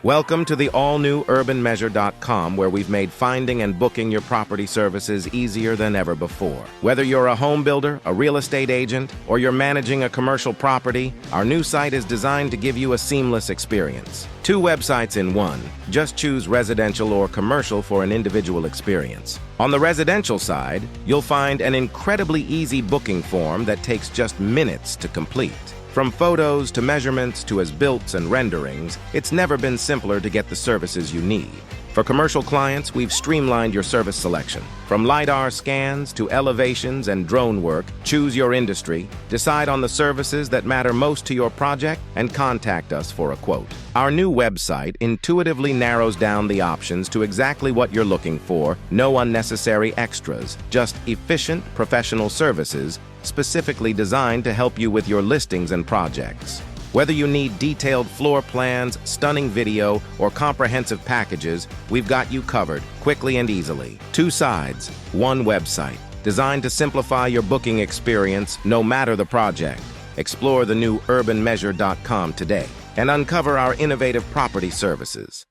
Welcome to the all-new urbanmeasure.com, where we've made finding and booking your property services easier than ever before. Whether you're a home builder, a real estate agent, or you're managing a commercial property, our new site is designed to give you a seamless experience. 2 websites in one. Just choose residential or commercial for an individual experience. On the residential side, you'll find an incredibly easy booking form that takes just minutes to complete. From photos to measurements to as-builts and renderings, it's never been simpler to get the services you need. For commercial clients, we've streamlined your service selection. From lidar scans to elevations and drone work, choose your industry, decide on the services that matter most to your project, and contact us for a quote. Our new website intuitively narrows down the options to exactly what you're looking for. No unnecessary extras, just efficient, professional services specifically designed to help you with your listings and projects. Whether you need detailed floor plans, stunning video, or comprehensive packages, we've got you covered, quickly and easily. 2 sides, 1 website, designed to simplify your booking experience no matter the project. Explore the new urbanmeasure.com today and uncover our innovative property services.